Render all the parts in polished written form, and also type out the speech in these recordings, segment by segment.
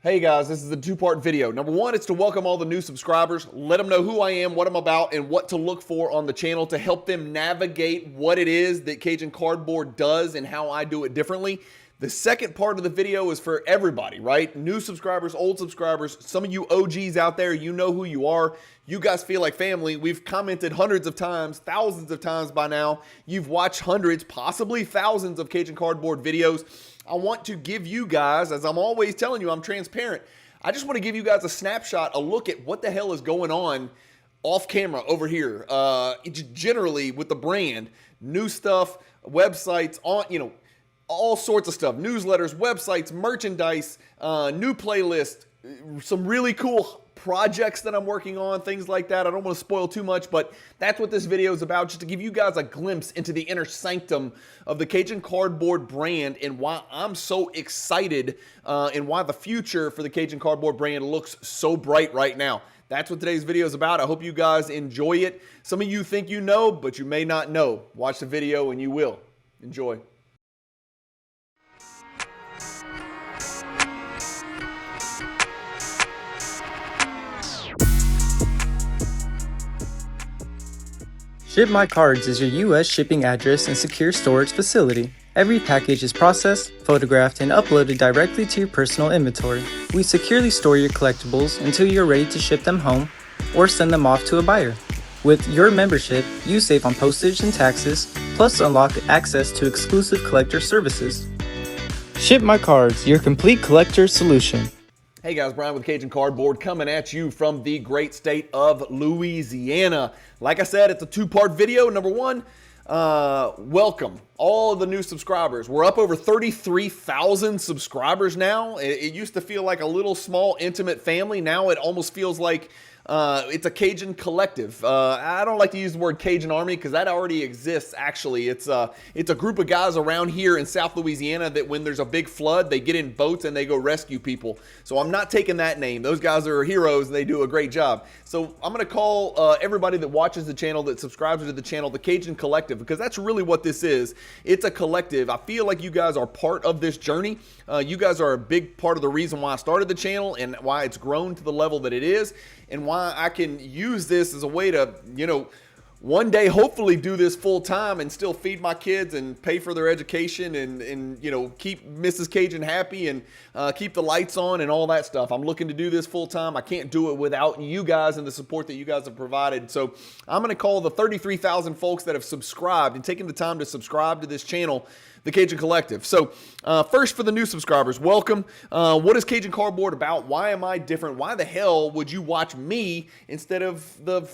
Hey guys, this is a two-part video. Number one, it's to welcome all the new subscribers, let them know who I am, what I'm about, and what to look for on the channel to help them navigate what it is that Cajun Cardboard does and how I do it differently. The second part of the video is for everybody, right? New subscribers, old subscribers, some of you OGs out there, you know who you are. You guys feel like family. We've commented hundreds of times, thousands of times by now. You've watched hundreds, possibly thousands of Cajun Cardboard videos. I want to give you guys, as I'm always telling you, I'm transparent. I just want to give you guys a snapshot, a look at what the hell is going on off camera over here. Generally with the brand, new stuff, websites, all sorts of stuff, newsletters, websites, merchandise, new playlist, some really cool projects that I'm working on, things like that. I don't want to spoil too much, but that's what this video is about, just to give you guys a glimpse into the inner sanctum of the Cajun Cardboard brand and why I'm so excited and why the future for the Cajun Cardboard brand looks so bright right now. That's what today's video is about. I hope you guys enjoy it. Some of you think you know, but you may not know. Watch the video and you will. Enjoy. Ship My Cards is your U.S. shipping address and secure storage facility. Every package is processed, photographed, and uploaded directly to your personal inventory. We securely store your collectibles until you're ready to ship them home or send them off to a buyer. With your membership, you save on postage and taxes, plus unlock access to exclusive collector services. Ship My Cards, your complete collector solution. Hey guys, Bryan with Cajun Cardboard coming at you from the great state of Louisiana. Like I said, it's a two-part video. Number one, welcome all of the new subscribers. We're up over 33,000 subscribers now. It used to feel like a little small intimate family. Now it almost feels like it's a Cajun collective. I don't like to use the word Cajun Army because that already exists. Actually, it's a group of guys around here in South Louisiana that when there's a big flood, they get in boats and they go rescue people. So I'm not taking that name. Those guys are heroes and they do a great job. So I'm going to call everybody that watches the channel, that subscribes to the channel, the Cajun Collective, because that's really what this is. It's a collective. I feel like you guys are part of this journey. You guys are a big part of the reason why I started the channel and why it's grown to the level that it is, and why I can use this as a way to, one day hopefully do this full time and still feed my kids and pay for their education and keep Mrs. Cajun happy and keep the lights on and all that stuff. I'm looking to do this full time. I can't do it without you guys and the support that you guys have provided. So I'm going to call the 33,000 folks that have subscribed and taken the time to subscribe to this channel the Cajun Collective. So first, for the new subscribers, welcome. What is Cajun Cardboard about? Why am I different? Why the hell would you watch me instead of the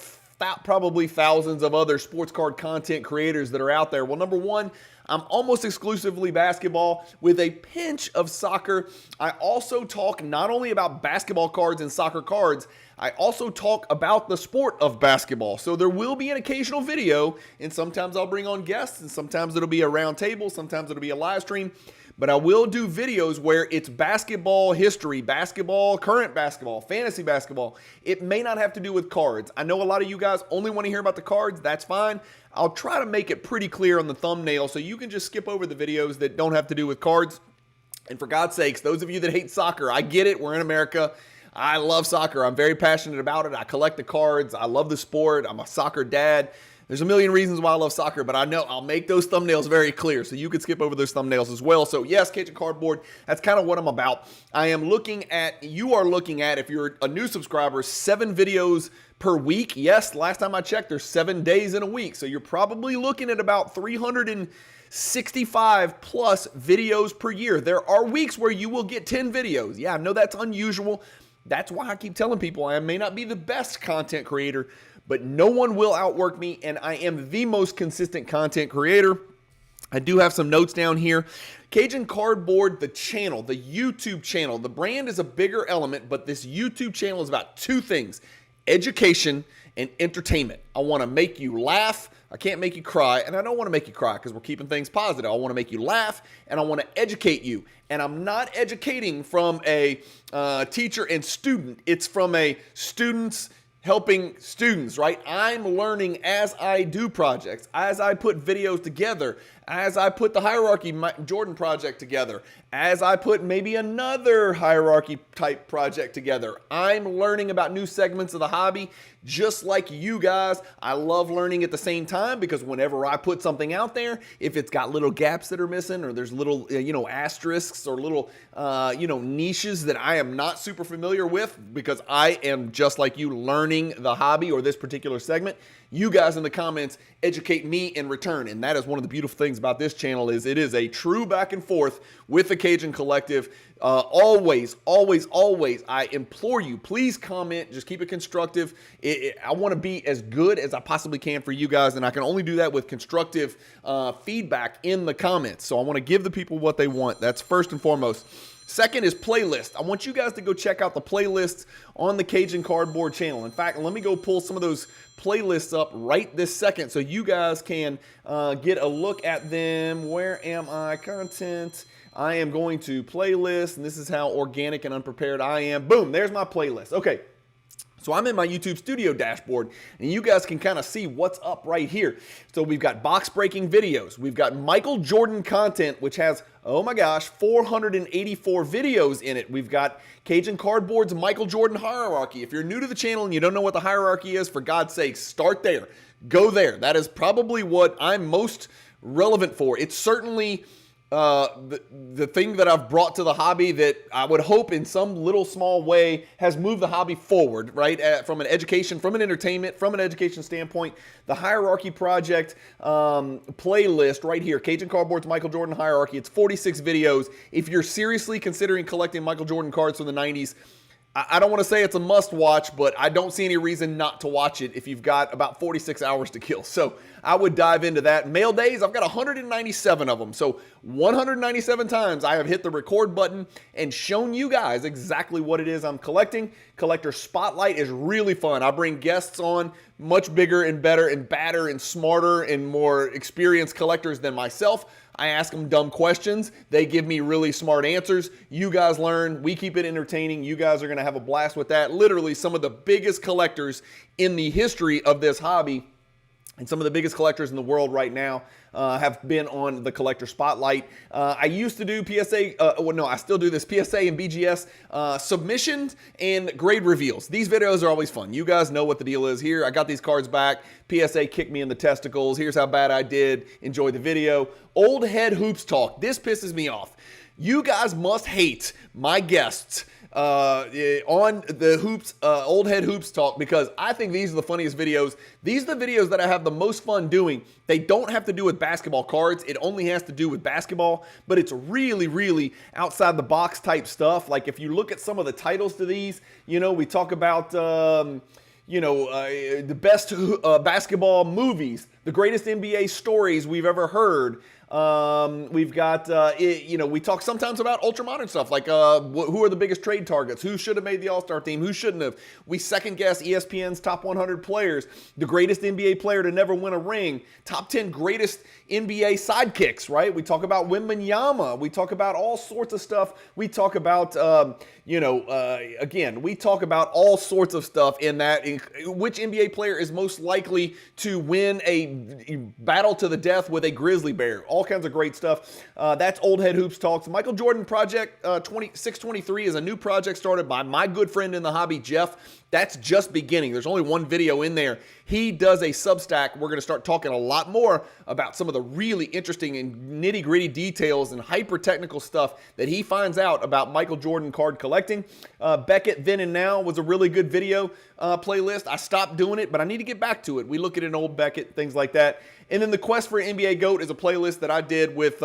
probably thousands of other sports card content creators that are out there? Well, number one, I'm almost exclusively basketball with a pinch of soccer. I also talk not only about basketball cards and soccer cards, I also talk about the sport of basketball. So there will be an occasional video, and sometimes I'll bring on guests, and sometimes it'll be a round table, sometimes it'll be a live stream. But I will do videos where it's basketball history, basketball, current basketball, fantasy basketball. It may not have to do with cards. I know a lot of you guys only want to hear about the cards. That's fine. I'll try to make it pretty clear on the thumbnail so you can just skip over the videos that don't have to do with cards. And for God's sakes, those of you that hate soccer, I get it. We're in America. I love soccer. I'm very passionate about it. I collect the cards. I love the sport. I'm a soccer dad. There's a million reasons why I love soccer, but I know I'll make those thumbnails very clear so you can skip over those thumbnails as well. So yes, Cajun Cardboard, that's kind of what I'm about. You are looking at, if you're a new subscriber, 7 videos per week. Yes, last time I checked, there's 7 days in a week. So you're probably looking at about 365 plus videos per year. There are weeks where you will get 10 videos. Yeah, I know that's unusual. That's why I keep telling people I may not be the best content creator, but no one will outwork me, and I am the most consistent content creator. I do have some notes down here. Cajun Cardboard, the channel, the YouTube channel. The brand is a bigger element, but this YouTube channel is about 2 things: education and entertainment. I want to make you laugh. I can't make you cry, and I don't want to make you cry because we're keeping things positive. I want to make you laugh, and I want to educate you. And I'm not educating from a teacher and student. It's from a student's helping students, right? I'm learning as I do projects, as I put videos together, as I put the hierarchy Jordan project together, as I put maybe another hierarchy type project together. I'm learning about new segments of the hobby just like you guys. I love learning at the same time because whenever I put something out there, if it's got little gaps that are missing or there's little, asterisks or little, niches that I am not super familiar with because I am just like you learning the hobby or this particular segment, you guys in the comments educate me in return. And that is one of the beautiful things about this channel is it is a true back and forth with the Cajun Collective. Always, I implore you, please comment. Just keep it constructive. I want to be as good as I possibly can for you guys, and I can only do that with constructive feedback in the comments. So I want to give the people what they want. That's first and foremost. Second is playlist. I want you guys to go check out the playlists on the Cajun Cardboard channel. In fact, let me go pull some of those playlists up right this second so you guys can get a look at them. Where am I? Content. I am going to playlist, and this is how organic and unprepared I am. Boom, there's my playlist. Okay, so I'm in my YouTube studio dashboard, and you guys can kind of see what's up right here. So we've got box breaking videos. We've got Michael Jordan content, which has, oh my gosh, 484 videos in it. We've got Cajun Cardboard's Michael Jordan hierarchy. If you're new to the channel and you don't know what the hierarchy is, for God's sake, start there. Go there. That is probably what I'm most relevant for. It's certainly the thing that I've brought to the hobby that I would hope in some little small way has moved the hobby forward, right? From an education, from an entertainment, from an education standpoint, the Hierarchy Project playlist right here, Cajun Cardboard's Michael Jordan Hierarchy. It's 46 videos. If you're seriously considering collecting Michael Jordan cards from the 90s, I don't want to say it's a must watch, but I don't see any reason not to watch it if you've got about 46 hours to kill. So I would dive into that. Mail days, I've got 197 of them. So 197 times I have hit the record button and shown you guys exactly what it is I'm collecting. Collector Spotlight is really fun. I bring guests on, much bigger and better and badder and smarter and more experienced collectors than myself. I ask them dumb questions. They give me really smart answers. You guys learn. We keep it entertaining. You guys are going to have a blast with that. Literally some of the biggest collectors in the history of this hobby and some of the biggest collectors in the world right now have been on the Collector Spotlight. I used to do PSA, I still do this, PSA and BGS submissions and grade reveals. These videos are always fun. You guys know what the deal is here. I got these cards back. PSA kicked me in the testicles. Here's how bad I did. Enjoy the video. Old head hoops talk. This pisses me off. You guys must hate my guests on the hoops, old head hoops talk, because I think these are the funniest videos. These are the videos that I have the most fun doing. They don't have to do with basketball cards. It only has to do with basketball, but it's really, really outside the box type stuff. Like if you look at some of the titles to these, we talk about, the best basketball movies, the greatest NBA stories we've ever heard. We've got, we talk sometimes about ultra modern stuff like who are the biggest trade targets, who should have made the All-Star team, who shouldn't have. We second guess ESPN's top 100 players, the greatest NBA player to never win a ring, top 10 greatest NBA sidekicks, right? We talk about Wembanyama. We talk about all sorts of stuff. We talk about, again, we talk about all sorts of stuff in that. Which NBA player is most likely to win a battle to the death with a grizzly bear? All kinds of great stuff. That's Old Head Hoops Talks. Michael Jordan Project 623 is a new project started by my good friend in the hobby, Jeff. That's just beginning. There's only one video in there. He does a Substack. We're going to start talking a lot more about some of the really interesting and nitty-gritty details and hyper-technical stuff that he finds out about Michael Jordan card collecting. Beckett Then and Now was a really good video playlist. I stopped doing it, but I need to get back to it. We look at an old Beckett, things like that. And then the Quest for NBA GOAT is a playlist that I did with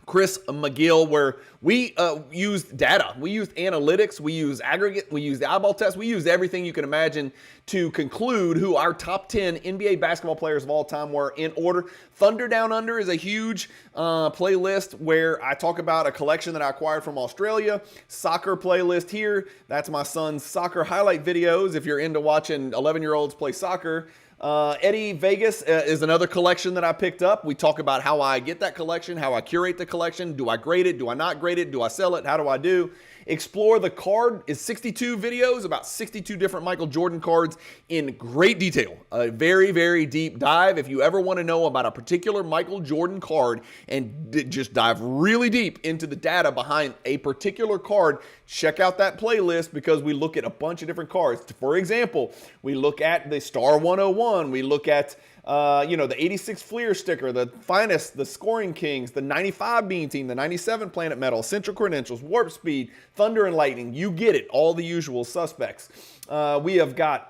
Chris McGill, where we used data, we used analytics, we used aggregate, we used the eyeball test, we used everything you can imagine to conclude who our top 10 NBA basketball players of all time were in order. Thunder Down Under is a huge playlist where I talk about a collection that I acquired from Australia. Soccer playlist here, that's my son's soccer highlight videos if you're into watching 11-year-olds play soccer. Eddie Vegas is another collection that I picked up. We talk about how I get that collection, how I curate the collection. Do I grade it? Do I not grade it? Do I sell it? How do I do? explore the card is 62 videos, about 62 different Michael Jordan cards in great detail. A very, very deep dive. If you ever want to know about a particular Michael Jordan card and just dive really deep into the data behind a particular card, check out that playlist because we look at a bunch of different cards. For example, we look at the Star 101. We look at the 86 Fleer sticker, the finest, the Scoring Kings, the 95 Bean Team, the 97 Planet Metal, Central Credentials, Warp Speed, Thunder and Lightning. You get it. All the usual suspects. We have got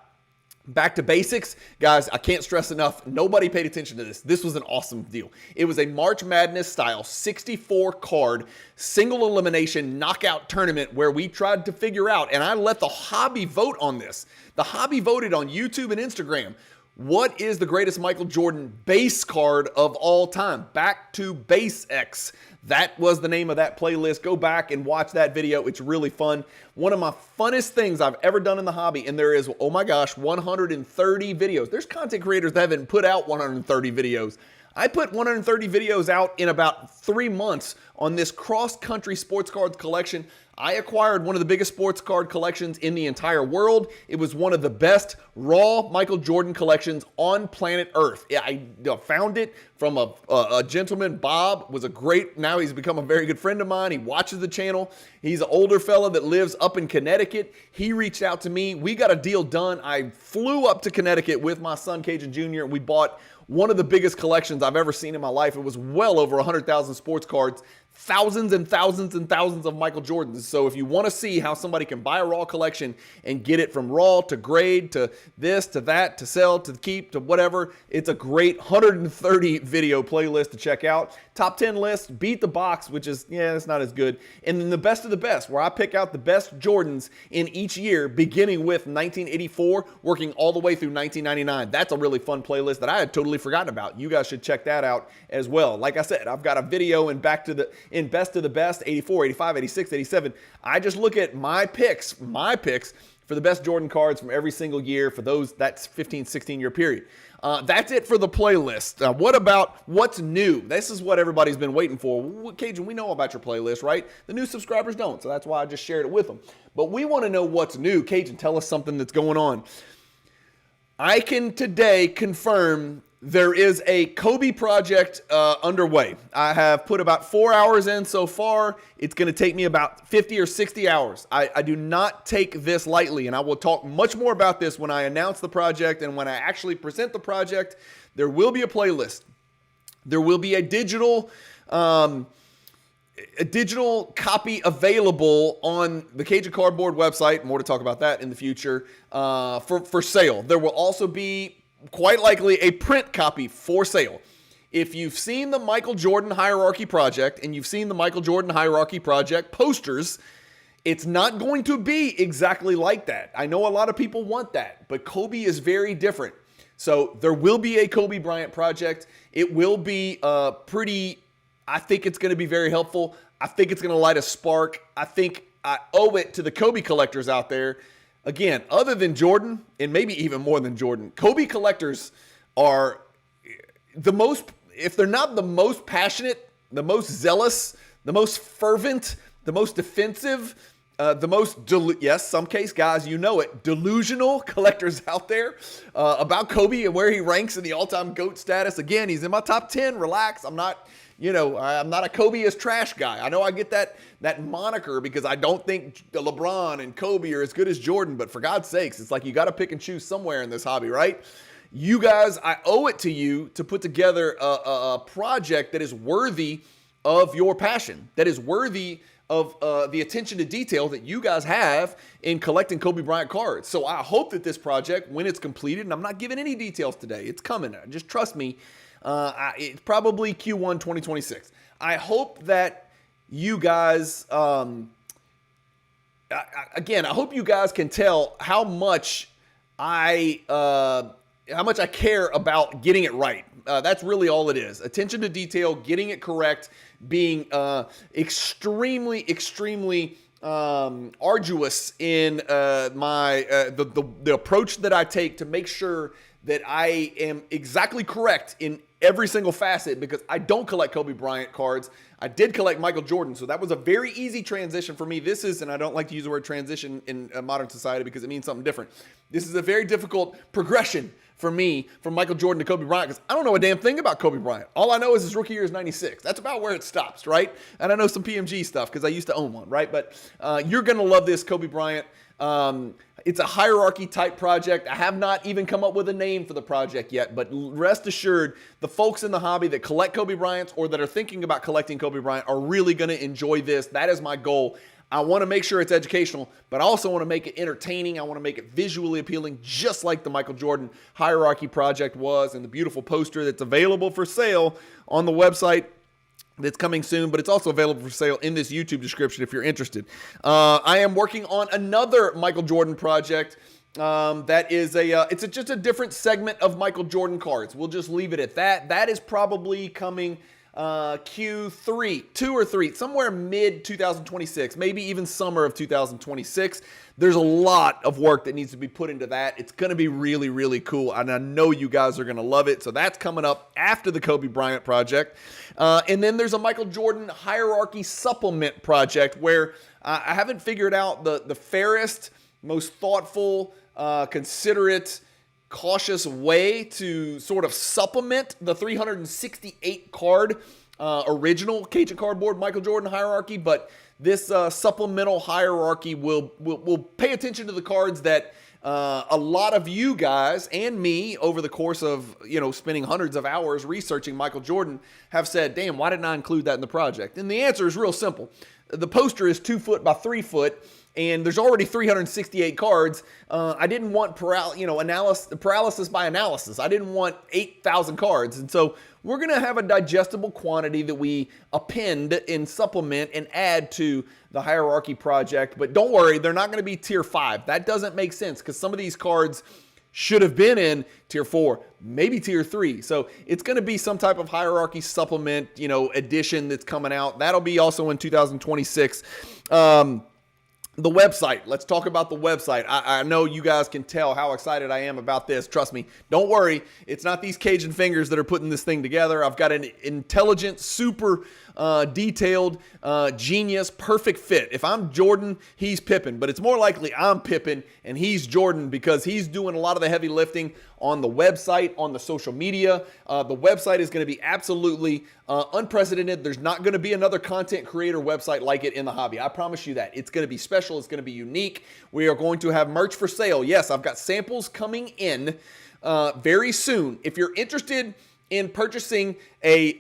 Back to Basics. Guys, I can't stress enough, nobody paid attention to this. This was an awesome deal. It was a March Madness style 64 card single elimination knockout tournament where we tried to figure out, and I let the hobby vote on this. The hobby voted on YouTube and Instagram. What is the greatest Michael Jordan base card of all time? Back to Basics. That was the name of that playlist. Go back and watch that video. It's really fun. One of my funnest things I've ever done in the hobby, and there is, oh my gosh, 130 videos. There's content creators that haven't put out 130 videos. I put 130 videos out in about 3 months on this cross-country sports cards collection. I acquired one of the biggest sports card collections in the entire world. It was one of the best raw Michael Jordan collections on planet Earth. I found it from a gentleman. Bob was now he's become a very good friend of mine. He watches the channel. He's an older fella that lives up in Connecticut. He reached out to me. We got a deal done. I flew up to Connecticut with my son, Cajun Jr., and we bought one of the biggest collections I've ever seen in my life. It was well over 100,000 sports cards, thousands and thousands and thousands of Michael Jordans. So if you want to see how somebody can buy a raw collection and get it from raw to grade to this to that to sell to keep to whatever, it's a great 130 video playlist to check out. Top 10 list, Beat the Box, which is, it's not as good. And then the best of the best, where I pick out the best Jordans in each year, beginning with 1984, working all the way through 1999. That's a really fun playlist that I had totally forgotten about. You guys should check that out as well. Like I said, I've got a video in best of the best, 84, 85, 86, 87. I just look at my picks for the best Jordan cards from every single year for that's 15, 16-year period. That's it for the playlist. What about what's new? This is what everybody's been waiting for. Cajun, we know about your playlist, right? The new subscribers don't, so that's why I just shared it with them. But we want to know what's new. Cajun, tell us something that's going on. I can today confirm there is a Kobe project underway. I have put about 4 hours in so far. It's going to take me about 50 or 60 hours. I do not take this lightly, and I will talk much more about this when I announce the project and when I actually present the project. There will be a playlist. There will be a digital copy available on the Cajun Cardboard website. More to talk about that in the future for sale. There will also be quite likely a print copy for sale. If you've seen the Michael Jordan Hierarchy Project and you've seen the Michael Jordan Hierarchy Project posters, it's not going to be exactly like that. I know a lot of people want that, but Kobe is very different. So there will be a Kobe Bryant project. It will be I think it's going to be very helpful. I think it's going to light a spark. I think I owe it to the Kobe collectors out there. Again, other than Jordan, and maybe even more than Jordan, Kobe collectors are the most, if they're not the most passionate, the most zealous, the most fervent, the most defensive, some case, guys, you know it, delusional collectors out there about Kobe and where he ranks in the all-time GOAT status. Again, he's in my top 10. Relax. I'm not a Kobe is trash guy. I know I get that moniker because I don't think LeBron and Kobe are as good as Jordan, but for God's sakes, it's like you got to pick and choose somewhere in this hobby, right? You guys, I owe it to you to put together a project that is worthy of your passion, that is worthy of the attention to detail that you guys have in collecting Kobe Bryant cards. So I hope that this project, when it's completed, and I'm not giving any details today, it's coming. Just trust me. It's probably Q1 2026. I hope that you guys, I hope you guys can tell how much I care about getting it right. That's really all it is. Attention to detail, getting it correct, being extremely arduous in the approach that I take to make sure that I am exactly correct in every single facet because I don't collect Kobe Bryant cards. I did collect Michael Jordan, so that was a very easy transition for me. This is, and I don't like to use the word transition in a modern society because it means something different. This is a very difficult progression for me from Michael Jordan to Kobe Bryant because I don't know a damn thing about Kobe Bryant. All I know is his rookie year is 96. That's about where it stops, right? And I know some PMG stuff because I used to own one, right? But you're going to love this Kobe Bryant. It's a hierarchy type project. I have not even come up with a name for the project yet, but rest assured, the folks in the hobby that collect Kobe Bryants or that are thinking about collecting Kobe Bryant are really going to enjoy this. That is my goal. I want to make sure it's educational, but I also want to make it entertaining. I want to make it visually appealing, just like the Michael Jordan hierarchy project was, and the beautiful poster that's available for sale on the website that's coming soon, but it's also available for sale in this YouTube description if you're interested. I am working on another Michael Jordan project that is just a different segment of Michael Jordan cards. We'll just leave it at that. That is probably coming Q3, 2 or 3, somewhere mid 2026, maybe even summer of 2026. There's a lot of work that needs to be put into that. It's going to be really, really cool, and I know you guys are going to love it. So that's coming up after the Kobe Bryant project. And then there's a Michael Jordan hierarchy supplement project where I haven't figured out the fairest, most thoughtful, considerate, cautious way to sort of supplement the 368 card original Cajun Cardboard Michael Jordan hierarchy, but this supplemental hierarchy will pay attention to the cards that a lot of you guys and me over the course of spending hundreds of hours researching Michael Jordan have said, damn, why didn't I include that in the project? And the answer is real simple. The poster is 2 foot by 3 foot. And there's already 368 cards. I didn't want paralysis by analysis. I didn't want 8,000 cards. And so we're going to have a digestible quantity that we append and supplement and add to the hierarchy project. But don't worry, they're not going to be tier 5. That doesn't make sense because some of these cards should have been in tier 4, maybe tier 3. So it's going to be some type of hierarchy supplement, edition that's coming out. That'll be also in 2026. The website. Let's talk about the website. I know you guys can tell how excited I am about this. Trust me. Don't worry. It's not these Cajun fingers that are putting this thing together. I've got an intelligent, super detailed, genius, perfect fit. If I'm Jordan, he's Pippen. But it's more likely I'm Pippen and he's Jordan because he's doing a lot of the heavy lifting on the website, on the social media. The website is going to be absolutely unprecedented. There's not going to be another content creator website like it in the hobby. I promise you that. It's going to be special. It's going to be unique. We are going to have merch for sale. Yes, I've got samples coming in very soon. If you're interested in purchasing a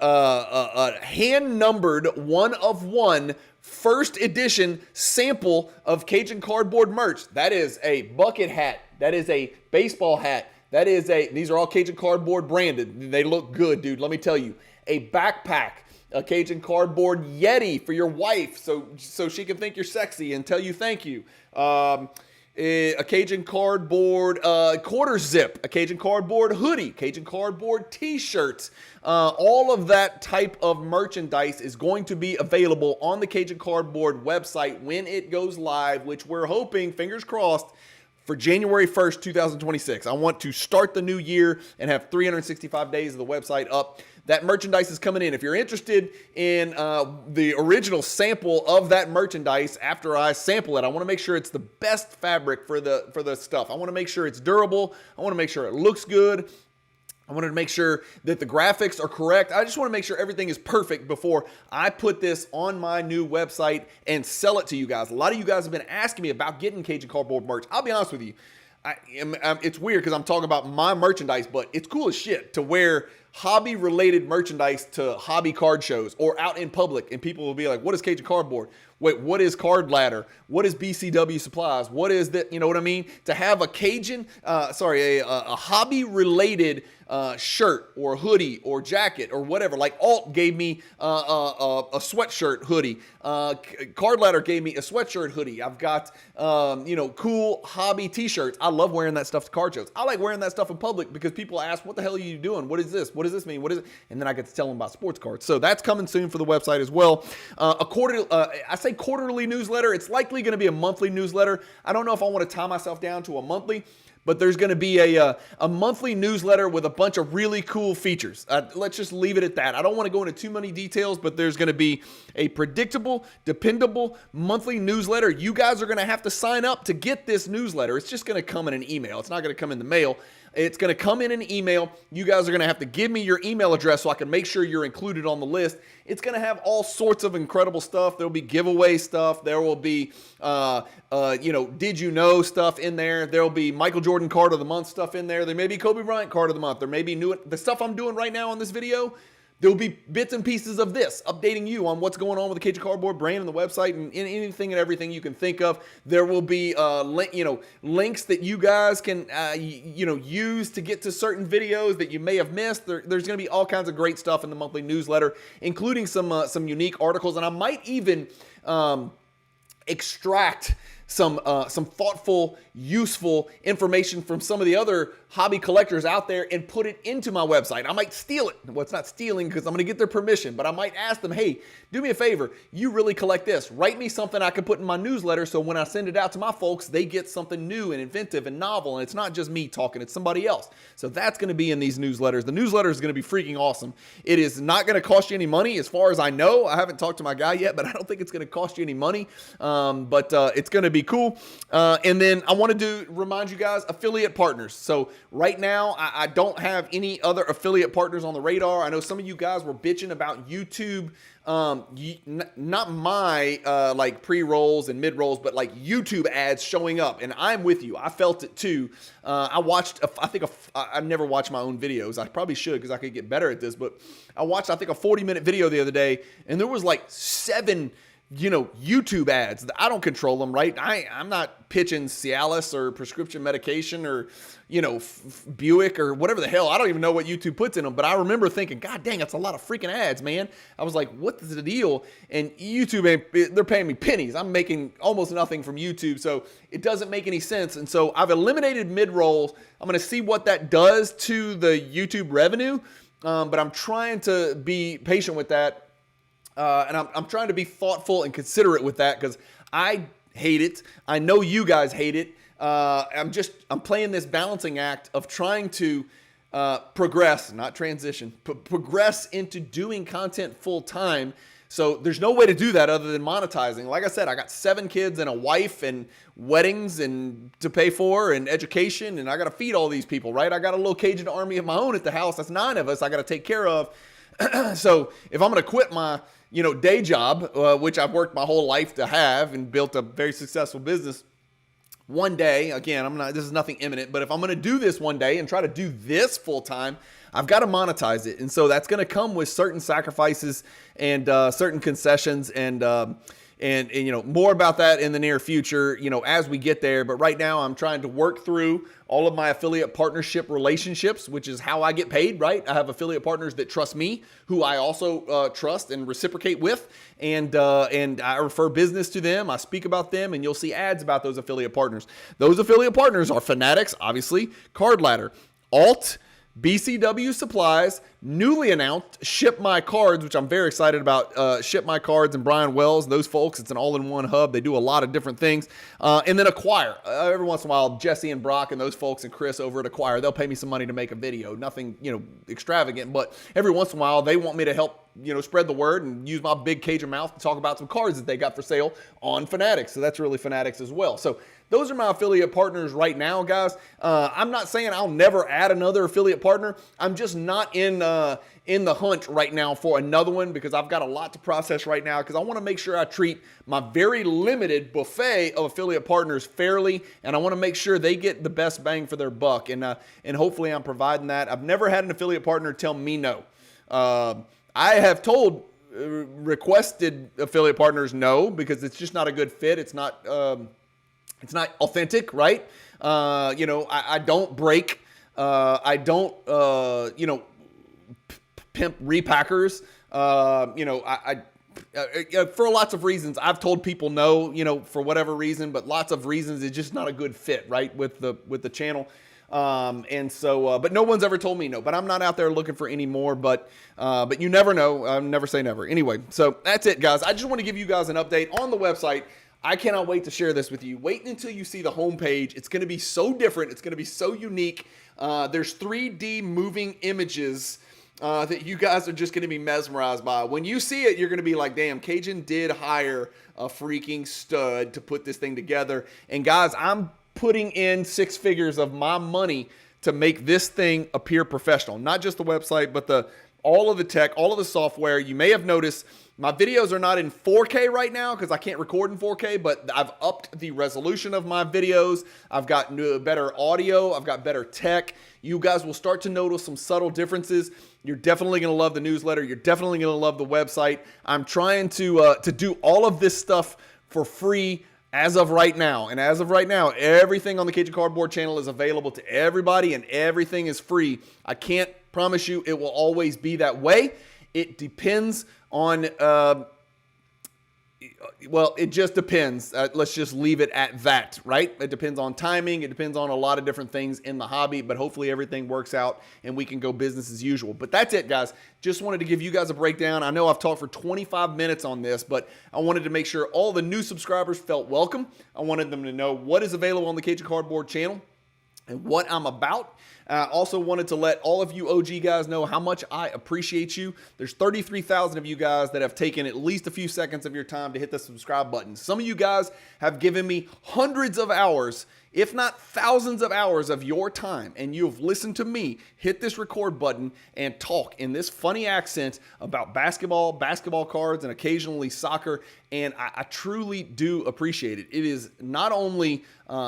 hand-numbered 1-of-1 first edition sample of Cajun Cardboard merch, that is a bucket hat, that is a baseball hat, these are all Cajun Cardboard branded. They look good, dude. Let me tell you. A backpack, a Cajun Cardboard Yeti for your wife so she can think you're sexy and tell you thank you. A Cajun Cardboard quarter zip, a Cajun Cardboard hoodie, Cajun Cardboard t-shirts. All of that type of merchandise is going to be available on the Cajun Cardboard website when it goes live, which we're hoping, fingers crossed, for January 1st, 2026. I want to start the new year and have 365 days of the website up. That merchandise is coming in. If you're interested in the original sample of that merchandise after I sample it, I want to make sure it's the best fabric for the stuff. I want to make sure it's durable. I want to make sure it looks good. I wanted to make sure that the graphics are correct. I just want to make sure everything is perfect before I put this on my new website and sell it to you guys. A lot of you guys have been asking me about getting Cajun Cardboard merch. I'll be honest with you. It's weird because I'm talking about my merchandise, but it's cool as shit to wear hobby-related merchandise to hobby card shows or out in public, and people will be like, what is Cajun Cardboard? Wait, what is Card Ladder? What is BCW Supplies? What is that? You know what I mean? To have a a hobby-related shirt or hoodie or jacket or whatever. Like Alt gave me a sweatshirt hoodie. Card Ladder gave me a sweatshirt hoodie. I've got cool hobby t-shirts. I love wearing that stuff to card shows. I like wearing that stuff in public because people ask, what the hell are you doing? What is this? What does this mean? What is it? And then I get to tell them about sports cards. So that's coming soon for the website as well. I say quarterly newsletter. It's likely going to be a monthly newsletter. I don't know if I want to tie myself down to a monthly, but there's going to be a monthly newsletter with a bunch of really cool features. Let's just leave it at that. I don't want to go into too many details, but there's going to be a predictable, dependable monthly newsletter. You guys are going to have to sign up to get this newsletter. It's just going to come in an email. It's not going to come in the mail. It's going to come in an email. You guys are going to have to give me your email address so I can make sure you're included on the list. It's going to have all sorts of incredible stuff. There will be giveaway stuff. There will be, did you know stuff in there. There will be Michael Jordan card of the month stuff in there. There may be Kobe Bryant card of the month. There may be the stuff I'm doing right now on this video. There will be bits and pieces of this, updating you on what's going on with the Cajun Cardboard brand and the website and anything and everything you can think of. There will be, links that you guys can, use to get to certain videos that you may have missed. There's going to be all kinds of great stuff in the monthly newsletter, including some unique articles, and I might even extract some thoughtful, useful information from some of the other hobby collectors out there and put it into my website. I might steal it. Well, it's not stealing because I'm going to get their permission, but I might ask them, hey, do me a favor. You really collect this. Write me something I can put in my newsletter so when I send it out to my folks, they get something new and inventive and novel, and it's not just me talking, it's somebody else. So that's going to be in these newsletters. The newsletter is going to be freaking awesome. It is not going to cost you any money as far as I know. I haven't talked to my guy yet, but I don't think it's going to cost you any money, but it's going to be cool. And then I want to remind you guys, affiliate partners. So right now, I don't have any other affiliate partners on the radar. I know some of you guys were bitching about YouTube, not my like pre-rolls and mid-rolls, but like YouTube ads showing up. And I'm with you. I felt it too. I never watch my own videos. I probably should because I could get better at this. But I watched, I think, a 40-minute video the other day, and there was like 7 YouTube ads. I don't control them, right? I'm not pitching Cialis or prescription medication or, Buick or whatever the hell. I don't even know what YouTube puts in them, but I remember thinking, God dang, that's a lot of freaking ads, man. I was like, what is the deal? And YouTube, they're paying me pennies. I'm making almost nothing from YouTube, so it doesn't make any sense. And so I've eliminated mid-rolls. I'm going to see what that does to the YouTube revenue, but I'm trying to be patient with that. And I'm trying to be thoughtful and considerate with that because I hate it. I know you guys hate it. I'm playing this balancing act of trying to progress, not transition, progress into doing content full time. So there's no way to do that other than monetizing. Like I said, I got 7 kids and a wife and weddings and to pay for and education, and I got to feed all these people, right? I got a little Cajun army of my own at the house. That's 9 of us I got to take care of. So if I'm going to quit my day job, which I've worked my whole life to have and built a very successful business, one day, again, this is nothing imminent, but if I'm going to do this one day and try to do this full time, I've got to monetize it. And so that's going to come with certain sacrifices and certain concessions and more about that in the near future, as we get there. But right now I'm trying to work through all of my affiliate partnership relationships, which is how I get paid, right? I have affiliate partners that trust me, who I also trust and reciprocate with. And I refer business to them. I speak about them, and you'll see ads about those affiliate partners. Those affiliate partners are Fanatics, obviously, Card Ladder, Alt, BCW Supplies, newly announced Ship My Cards, which I'm very excited about. Ship My Cards and Bryan Wells, those folks, it's an all-in-one hub. They do a lot of different things. And then Acquire. Every once in a while, Jesse and Brock and those folks and Chris over at Acquire, they'll pay me some money to make a video. Nothing, extravagant, but every once in a while, they want me to help, spread the word and use my big Cajun mouth to talk about some cards that they got for sale on Fanatics. So that's really Fanatics as well. So those are my affiliate partners right now, guys. I'm not saying I'll never add another affiliate partner. I'm just not in the hunt right now for another one because I've got a lot to process right now because I want to make sure I treat my very limited buffet of affiliate partners fairly, and I want to make sure they get the best bang for their buck, and hopefully I'm providing that. I've never had an affiliate partner tell me no. I have told requested affiliate partners no because it's just not a good fit. It's not authentic, right? I don't break. I don't, pimp repackers. For lots of reasons, I've told people no, for whatever reason, but lots of reasons it's just not a good fit, right, with the channel. But no one's ever told me no, but I'm not out there looking for any more, but you never know. Never say never. Anyway, so that's it, guys. I just want to give you guys an update on the website. I cannot wait to share this with you. Wait until you see the homepage. It's going to be so different. It's going to be so unique. There's 3D moving images that you guys are just going to be mesmerized by. When you see it, you're going to be like, damn, Cajun did hire a freaking stud to put this thing together. And guys, I'm putting in 6 figures of my money to make this thing appear professional. Not just the website, but all of the tech, all of the software. You may have noticed my videos are not in 4K right now because I can't record in 4K, but I've upped the resolution of my videos. I've got better audio. I've got better tech. You guys will start to notice some subtle differences. You're definitely going to love the newsletter. You're definitely going to love the website. I'm trying to do all of this stuff for free as of right now. And as of right now, everything on the Cajun Cardboard channel is available to everybody and everything is free. I can't promise you it will always be that way. It depends on, well, it just depends. Let's just leave it at that, right? It depends on timing. It depends on a lot of different things in the hobby, but hopefully everything works out and we can go business as usual. But that's it, guys. Just wanted to give you guys a breakdown. I know I've talked for 25 minutes on this, but I wanted to make sure all the new subscribers felt welcome. I wanted them to know what is available on the Cajun Cardboard channel and what I'm about. I also wanted to let all of you OG guys know how much I appreciate you. There's 33,000 of you guys that have taken at least a few seconds of your time to hit the subscribe button. Some of you guys have given me hundreds of hours, if not thousands of hours of your time, and you have listened to me hit this record button and talk in this funny accent about basketball, basketball cards, and occasionally soccer, and I truly do appreciate it. It is not only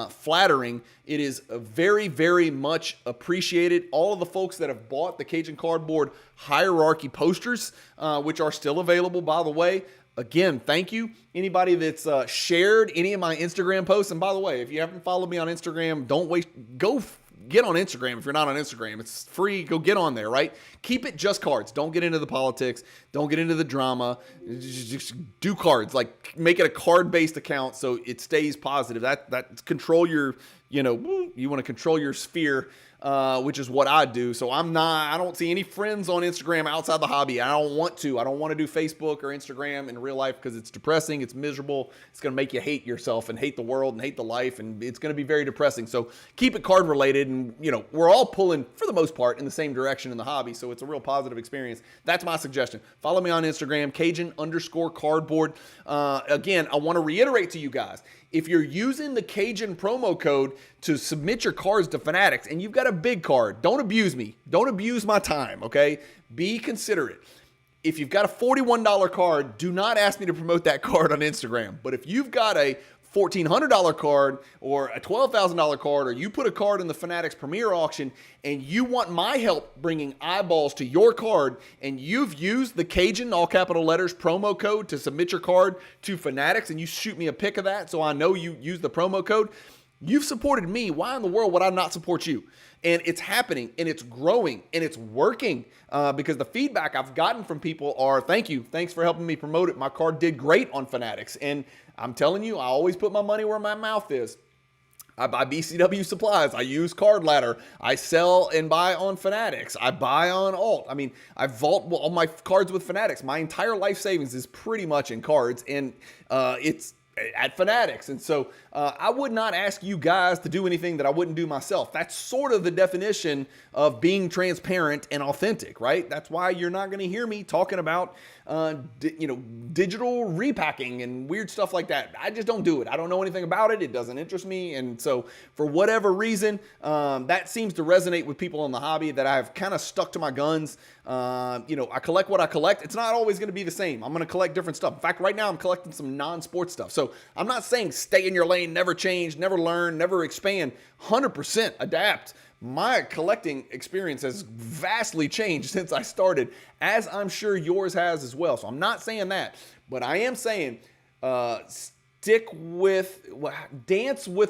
flattering, it is very, very much appreciated. All of the folks that have bought the Cajun Cardboard hierarchy posters, which are still available, by the way, again, thank you. Anybody that's shared any of my Instagram posts, and by the way, if you haven't followed me on Instagram, don't wait. Go get on Instagram if you're not on Instagram. It's free. Go get on there, right? Keep it just cards. Don't get into the politics. Don't get into the drama. Just do cards. Like, make it a card-based account so it stays positive. That control your, you want to control your sphere. Which is what I do. So I don't see any friends on Instagram outside the hobby. I don't want to. I don't want to do Facebook or Instagram in real life because it's depressing. It's miserable. It's going to make you hate yourself and hate the world and hate the life. And it's going to be very depressing. So keep it card related. And, we're all pulling, for the most part, in the same direction in the hobby. So it's a real positive experience. That's my suggestion. Follow me on Instagram, Cajun_Cardboard. Again, I want to reiterate to you guys, if you're using the Cajun promo code to submit your cards to Fanatics and you've got a big card, don't abuse me. Don't abuse my time, okay? Be considerate. If you've got a $41 card, do not ask me to promote that card on Instagram. But if you've got a $1,400 card or a $12,000 card, or you put a card in the Fanatics Premier Auction and you want my help bringing eyeballs to your card, and you've used the Cajun, all capital letters, promo code to submit your card to Fanatics, and you shoot me a pic of that so I know you used the promo code, you've supported me. Why in the world would I not support you? And it's happening, and it's growing, and it's working because the feedback I've gotten from people are, thank you. Thanks for helping me promote it. My card did great on Fanatics. And I'm telling you, I always put my money where my mouth is. I buy BCW supplies. I use Card Ladder. I sell and buy on Fanatics. I buy on Alt. I mean, I vault all my cards with Fanatics. My entire life savings is pretty much in cards, and it's at Fanatics. And so I would not ask you guys to do anything that I wouldn't do myself. That's sort of the definition of being transparent and authentic, right? That's why you're not going to hear me talking about digital repacking and weird stuff like that. I just don't do it. I don't know anything about it. It doesn't interest me. And so for whatever reason, that seems to resonate with people in the hobby, that I've kind of stuck to my guns. I collect what I collect. It's not always going to be the same. I'm going to collect different stuff. In fact, right now I'm collecting some non-sports stuff. So I'm not saying stay in your lane, never change, never learn, never expand. 100% adapt. My collecting experience has vastly changed since I started, as I'm sure yours has as well. So I'm not saying that, but I am saying dance with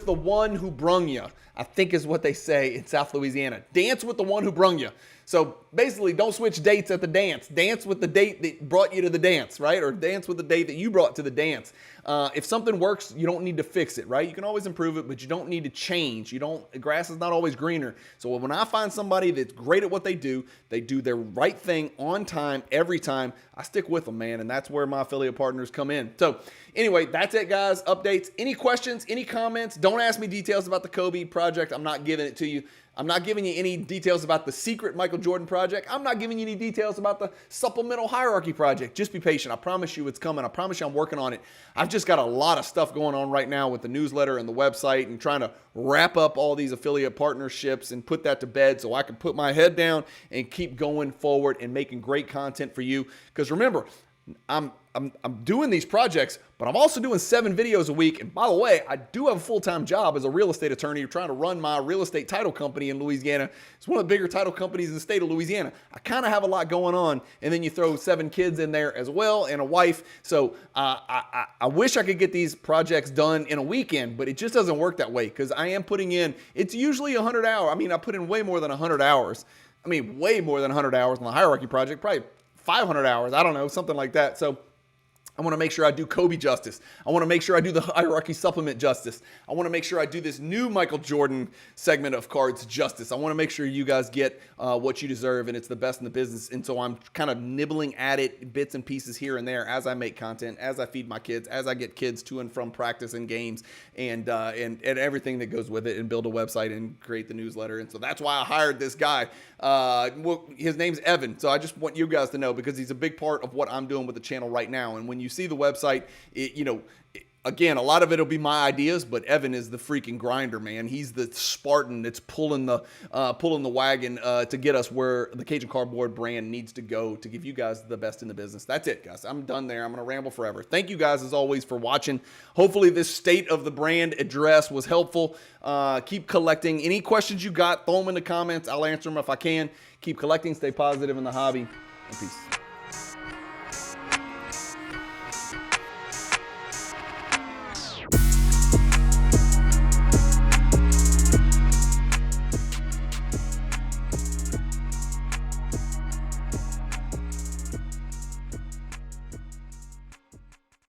the one who brung you, I think is what they say in South Louisiana. Dance with the one who brung you. So basically, don't switch dates at the dance. Dance with the date that brought you to the dance, right? Or dance with the date that you brought to the dance. If something works, you don't need to fix it, right? You can always improve it, but you don't need to change. Grass is not always greener. So when I find somebody that's great at what they do their right thing on time, every time, I stick with them, man. And that's where my affiliate partners come in. So anyway, that's it, guys. Updates. Any questions, any comments? Don't ask me details about the Kobe project. I'm not giving it to you. I'm not giving you any details about the secret Michael Jordan project. I'm not giving you any details about the supplemental hierarchy project. Just be patient. I promise you it's coming. I promise you I'm working on it. I've just got a lot of stuff going on right now with the newsletter and the website and trying to wrap up all these affiliate partnerships and put that to bed so I can put my head down and keep going forward and making great content for you. Because remember, I'm doing these projects, but I'm also doing 7 videos a week. And by the way, I do have a full-time job as a real estate attorney trying to run my real estate title company in Louisiana. It's one of the bigger title companies in the state of Louisiana. I kind of have a lot going on. And then you throw 7 kids in there as well and a wife. So I wish I could get these projects done in a weekend, but it just doesn't work that way because I am putting in, it's usually 100 hours. I mean, I put in way more than 100 hours. I mean, way more than 100 hours on the hierarchy project, probably 500 hours. I don't know, something like that. So I want to make sure I do Kobe justice. I want to make sure I do the hierarchy supplement justice. I want to make sure I do this new Michael Jordan segment of cards justice. I want to make sure you guys get what you deserve, and it's the best in the business. And so I'm kind of nibbling at it, bits and pieces here and there as I make content, as I feed my kids, as I get kids to and from practice and games, and everything that goes with it, and build a website and create the newsletter. And so that's why I hired this guy. His name's Evan. So I just want you guys to know because he's a big part of what I'm doing with the channel right now. And when you see the website, again, a lot of it will be my ideas, but Evan is the freaking grinder, man. He's the Spartan that's pulling the wagon to get us where the Cajun Cardboard brand needs to go to give you guys the best in the business. That's it, guys. I'm done there. I'm going to ramble forever. Thank you guys, as always, for watching. Hopefully this state of the brand address was helpful. Keep collecting. Any questions you got, throw them in the comments. I'll answer them if I can. Keep collecting. Stay positive in the hobby. And peace.